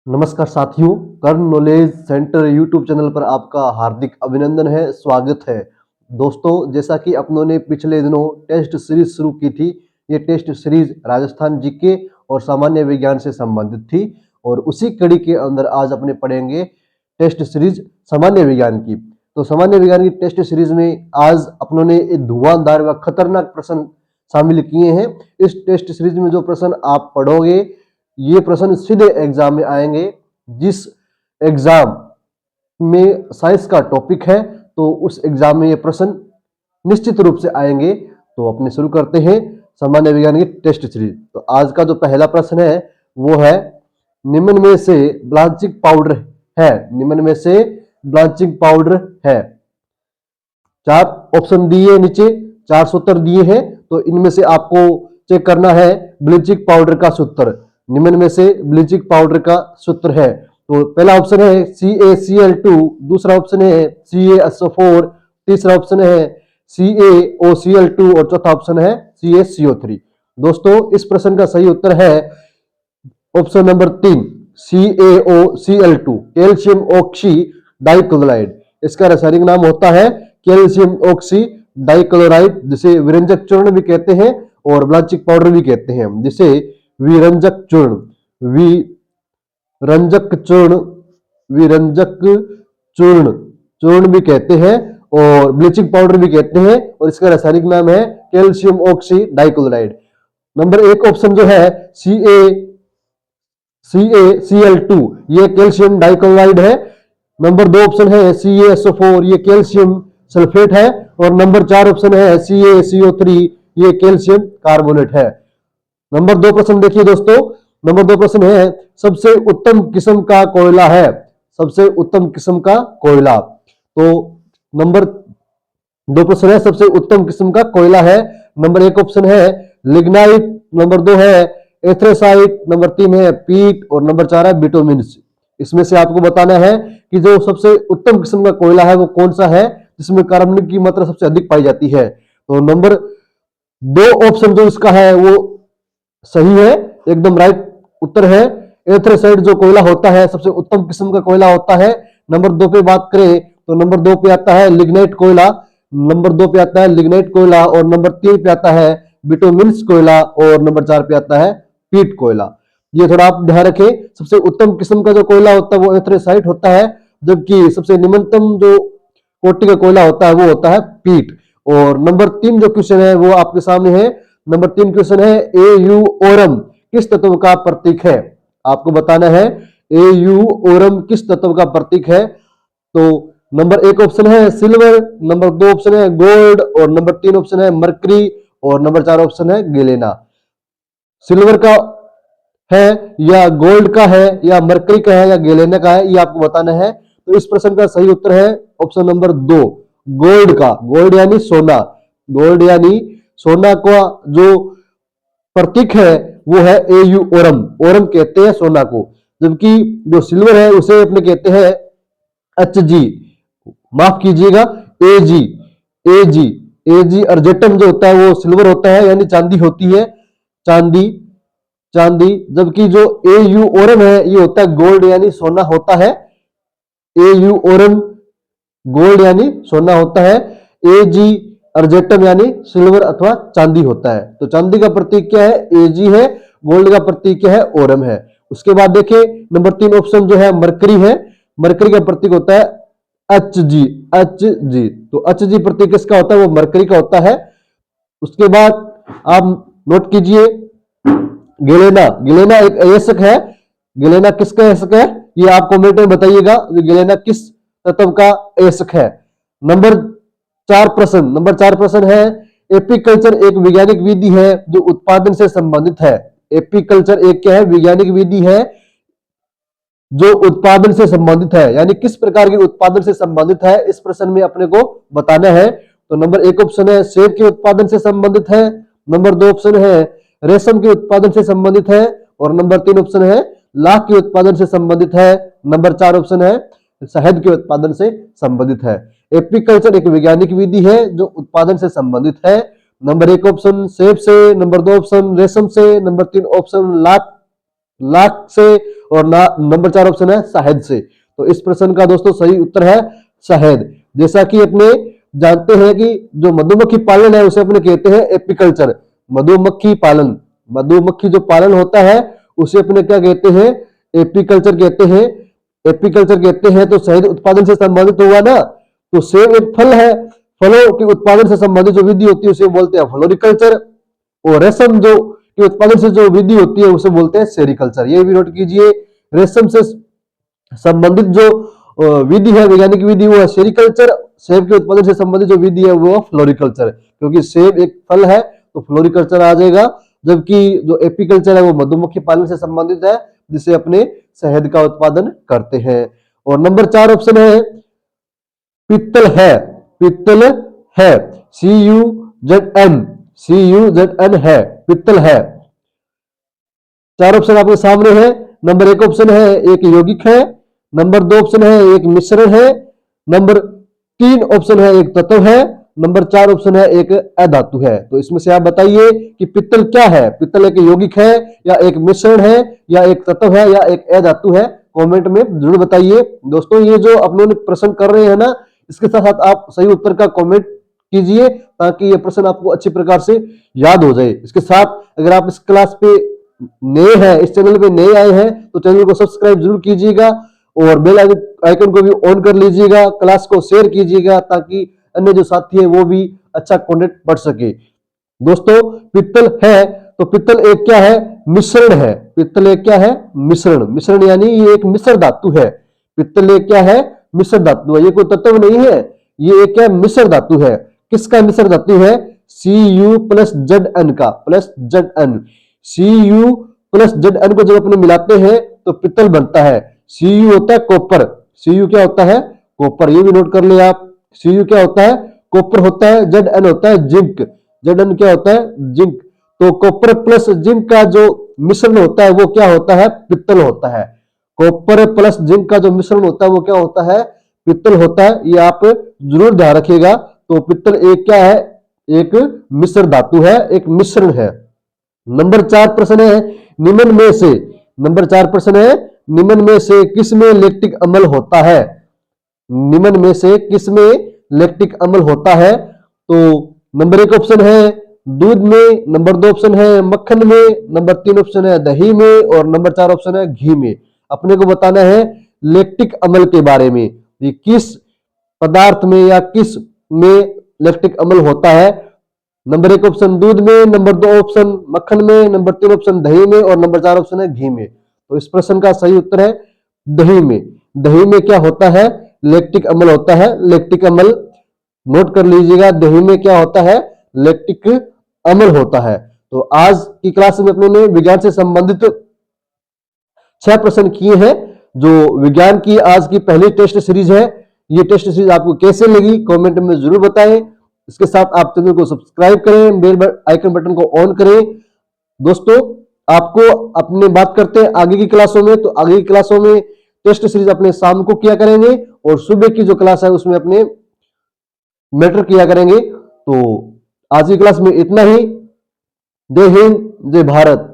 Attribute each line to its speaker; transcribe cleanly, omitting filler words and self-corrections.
Speaker 1: नमस्कार साथियों, कर्ण knowledge centre YouTube channel पर आपका हार्दिक अभिनंदन है, स्वागत है। दोस्तों, जैसा कि अपनों ने पिछले दिनों टेस्ट सीरीज शुरू की थी, ये टेस्ट सीरीज राजस्थान जीके और सामान्य विज्ञान से संबंधित थी और उसी कड़ी के अंदर आज अपने पढ़ेंगे टेस्ट सीरीज सामान्य विज्ञान की। तो सामान्य विज्ञान की टेस्ट सीरीज में आज अपनों ने एक धुआंधार व खतरनाक प्रश्न शामिल किए हैं। इस टेस्ट सीरीज में जो प्रश्न आप पढ़ोगे ये प्रश्न सीधे एग्जाम में आएंगे। जिस एग्जाम में साइंस का टॉपिक है तो उस एग्जाम में ये प्रश्न निश्चित रूप से आएंगे। तो अपने शुरू करते हैं सामान्य विज्ञान की टेस्ट सीरीज। तो आज का जो पहला प्रश्न है वो है, निम्न में से ब्लांचिंग पाउडर है। निम्न में से ब्लांचिंग पाउडर है। चार ऑप्शन दिए, नीचे चार सूत्र दिए हैं, तो इनमें से आपको चेक करना है ब्लीचिंग पाउडर का सूत्र। निम्न में से ब्लीचिंग पाउडर का सूत्र है, तो पहला ऑप्शन है CaCl2, दूसरा ऑप्शन है CaSO4, तीसरा ऑप्शन है CaOCl2 और चौथा ऑप्शन है CaCO3। दोस्तों, इस प्रश्न का सही उत्तर है option number 3, CaOCl2, calcium oxy dichloride. इसका रासायनिक नाम होता है कैल्शियम ऑक्सी डाइक्लोराइड, जिसे विरंजक चूर्ण भी कहते हैं और ब्लांचिंग पाउडर भी कहते हैं, जिसे विरंजक चूर्ण चूर्ण भी कहते हैं और ब्लीचिंग पाउडर भी कहते हैं और इसका रासायनिक नाम है कैल्शियम ऑक्सी डाइक्लोराइड। नंबर एक ऑप्शन जो है CaCl2, ये कैल्शियम डाइक्लोराइड है। नंबर दो ऑप्शन है CaSO4, ये कैल्शियम सल्फेट है और नंबर चार ऑप्शन है CaCO3, ये कैल्शियम कार्बोनेट है। नंबर दो प्रश्न देखिए दोस्तों। नंबर दो प्रश्न है, सबसे उत्तम किस्म का कोयला है। सबसे उत्तम किस्म का कोयला। तो नंबर दो प्रश्न है, सबसे उत्तम किस्म का कोयला है। नंबर एक ऑप्शन है लिग्नाइट, नंबर दो है एथ्रेसाइट, नंबर तीन है पीट और नंबर चार है बिटुमिन्स। इसमें से आपको बताना है कि जो सबसे उत्तम किस्म का कोयला है वो कौन सा है, जिसमें कार्बन की मात्रा सबसे अधिक पाई जाती है। तो नंबर दो ऑप्शन जो इसका है वो सही है, एकदम राइट उत्तर है। एथ्रेसाइट जो कोयला होता है सबसे उत्तम किस्म का कोयला होता है। नंबर दो पे बात करें तो नंबर दो पे आता है लिग्नाइट कोयला, नंबर दो पे आता है लिग्नाइट कोयला और नंबर तीन पे आता है बिटुमिन्स कोयला और नंबर चार पे आता है पीट कोयला। ये थोड़ा आप ध्यान रखें, सबसे उत्तम किस्म का जो कोयला होता है वो एथ्रेसाइट होता है, जबकि सबसे निम्नतम जो कोटि का कोयला होता है वो होता है पीट। और नंबर तीन जो क्वेश्चन है वो आपके सामने है। नंबर तीन क्वेश्चन है Au ओरम किस तत्व का प्रतीक है। आपको बताना है Au ओरम किस तत्व का प्रतीक है। तो नंबर एक ऑप्शन है सिल्वर, नंबर दो ऑप्शन है गोल्ड और नंबर तीन ऑप्शन है मरकरी और नंबर चार ऑप्शन है गेलेना। सिल्वर का है या गोल्ड का है या मरकरी का है या गेलेना का है, ये आपको बताना है। तो इस प्रश्न का सही उत्तर है ऑप्शन नंबर दो, गोल्ड का। गोल्ड यानी सोना। गोल्ड यानी सोना का जो प्रतीक है वो है Au ओरम। ओरम कहते हैं सोना को, जबकि जो सिल्वर है उसे अपने कहते हैं Hg, माफ कीजिएगा Ag। Ag Ag अर्जेंटम जो होता है वो सिल्वर होता है, यानी चांदी होती है, चांदी। जबकि जो Au ओरम है ये होता है गोल्ड यानी सोना होता है। Au ओरम गोल्ड यानी सोना होता है, Ag अर्जेंटम यानी सिल्वर अथवा चांदी होता है। तो चांदी का प्रतीक क्या है, Ag है, गोल्ड का प्रतीक क्या है, ओरम है। उसके बाद देखिए नंबर तीन ऑप्शन जो है मरकरी है। मरकरी का प्रतीक होता है Hg। तो Hg प्रतीक किसका होता है, वो मरकरी का होता है। उसके बाद आप नोट कीजिए गिलेना एक अयस्क है। गिलेना किसका अयस्क है, ये आप कमेंट में बताइएगा गिलेना किस तत्व का अयस्क है। नंबर चार प्रश्न है, एपीकल्चर एक वैज्ञानिक विधि है जो उत्पादन से संबंधित है। एपीकल्चर एक क्या है, वैज्ञानिक विधि है जो उत्पादन से संबंधित है, यानी किस प्रकार के उत्पादन से संबंधित है, इस प्रश्न में अपने को बताना है। तो नंबर एक ऑप्शन है सेब के उत्पादन से संबंधित है, नंबर दो ऑप्शन है रेशम के उत्पादन से संबंधित है और नंबर तीन ऑप्शन है लाख के उत्पादन से संबंधित है, नंबर चार ऑप्शन है शहद के उत्पादन से संबंधित है। एपीकल्चर एक वैज्ञानिक विधि है जो उत्पादन से संबंधित है। नंबर एक ऑप्शन सेब से, नंबर दो ऑप्शन रेशम से, नंबर तीन ऑप्शन लाख लाख से, और नंबर 4 ऑप्शन है शहद से। तो इस प्रश्न का दोस्तों सही उत्तर है शहद। जैसा कि अपने जानते हैं कि जो मधुमक्खी पालन है उसे अपने कहते हैं एपीकल्चर। मधुमक्खी पालन, मधुमक्खी जो पालन होता है उसे अपने क्या कहते हैं, एपीकल्चर कहते हैं। एपीकल्चर कहते हैं। तो शहद उत्पादन से संबंधित हुआ ना, तो सेब एक फल है, फलों के उत्पादन से संबंधित जो विधि होती है उसे बोलते हैं फ्लोरिकल्चर, और रेशम जो के उत्पादन से जो विधि होती है उसे बोलते हैं सेरिकल्चर। ये भी नोट कीजिए, रेशम से संबंधित जो विधि है, वैज्ञानिक विधि, वो है सेरिकल्चर। सेब के उत्पादन से संबंधित जो विधि है वो फ्लोरिकल्चर, क्योंकि सेब एक फल है तो फ्लोरिकल्चर आ जाएगा। जबकि जो एपीकल्चर है वो मधुमक्खी पालन से संबंधित है, जिसे अपने शहद का उत्पादन करते हैं। और नंबर 4 ऑप्शन है पित्तल है। पित्तल है, CUZN, CUZN है, पित्तल है। 4 ऑप्शन आपके सामने है। नंबर 1 ऑप्शन है एक यौगिक है, नंबर 2 ऑप्शन है एक मिश्रण है, नंबर 3 ऑप्शन है एक तत्व है, नंबर 4 ऑप्शन है एक अधातु है। तो इसमें से आप बताइए कि पित्तल क्या है। पित्तल एक यौगिक है, या एक मिश्रण है, या एक तत्व है, या एक अधातु है? कमेंट में जरूर बताइए। दोस्तों ये जो अपने प्रश्न कर रहे हैं ना, इसके साथ साथ आप सही उत्तर का कमेंट कीजिए, ताकि ये प्रश्न आपको अच्छी प्रकार से याद हो जाए। इसके साथ अगर आप इस क्लास पे नए हैं, इस चैनल पे नए आए हैं, तो चैनल को सब्सक्राइब जरूर कीजिएगा, और बेल आइकन को भी ऑन कर लीजिएगा। क्लास को शेयर कीजिएगा, ताकि अन्य जो साथी है वो भी अच्छा कंटेंट पढ़ सके। दोस्तों पित्तल है, तो पित्तल एक क्या है, मिश्रण है। पित्तल एक क्या है, मिश्रण। मिश्रण यानी ये एक मिश्र धातु है। पित्तल एक क्या है, मिश्र धातु है। ये कोई तत्व नहीं है, ये एक क्या मिश्र धातु है। किसका मिश्र धातु है? Cu प्लस Zn का, plus Zn। Cu plus Zn को जब अपने मिलाते हैं तो पित्तल बनता है। Cu होता है कॉपर। Cu क्या होता है, कॉपर। ये भी नोट कर ले आप। Cu क्या होता है, कॉपर होता है। Zn होता है जिंक। Zn क्या होता है, जिंक। तो कॉपर प्लस जिंक का जो मिश्रण होता है वो क्या होता है, पित्तल होता है। कॉपर प्लस जिंक का जो मिश्रण होता है वो क्या होता है, पित्तल होता है। ये आप जरूर ध्यान रखिएगा। तो पित्तल एक क्या है, एक मिश्र धातु है, एक मिश्रण है। नंबर 4 प्रश्न है निम्न में से, नंबर 4 प्रश्न है निम्न में से किसमें लैक्टिक अम्ल होता है? निम्न में से किसमें लैक्टिक अम्ल होता है? तो नंबर 1 ऑप्शन है दूध में, नंबर 2 ऑप्शन है मक्खन में, नंबर 3 ऑप्शन है दही में, और नंबर 4 ऑप्शन है घी में। अपने को बताना है लैक्टिक अम्ल के बारे में, ये किस पदार्थ में या किस में लैक्टिक अम्ल होता है। नंबर 1 ऑप्शन दूध में, नंबर 2 ऑप्शन मक्खन में, नंबर 3 ऑप्शन दही में, और नंबर 4 ऑप्शन है घी में। तो इस प्रश्न का सही उत्तर है दही में। दही में क्या होता है, लैक्टिक अम्ल होता है। लैक्टिक अम्ल नोट कर लीजिएगा, दही में क्या होता है, लैक्टिक अम्ल होता है। तो आज की क्लास में अपने ने विज्ञान से संबंधित 6 प्रश्न किए हैं, जो विज्ञान की आज की पहली टेस्ट सीरीज है। ये टेस्ट सीरीज आपको कैसे लगी कमेंट में जरूर बताएं। इसके साथ आप चैनल को सब्सक्राइब करें, बेल आइकन बटन को ऑन करें। दोस्तों आपको अपने बात करते हैं आगे की क्लासों में, तो आगे की क्लासों में टेस्ट सीरीज अपने शाम को किया करेंगे, और सुबह की जो क्लास है उसमें अपने मैटर किया करेंगे। तो आज की क्लास में इतना ही। जय हिंद, जय भारत।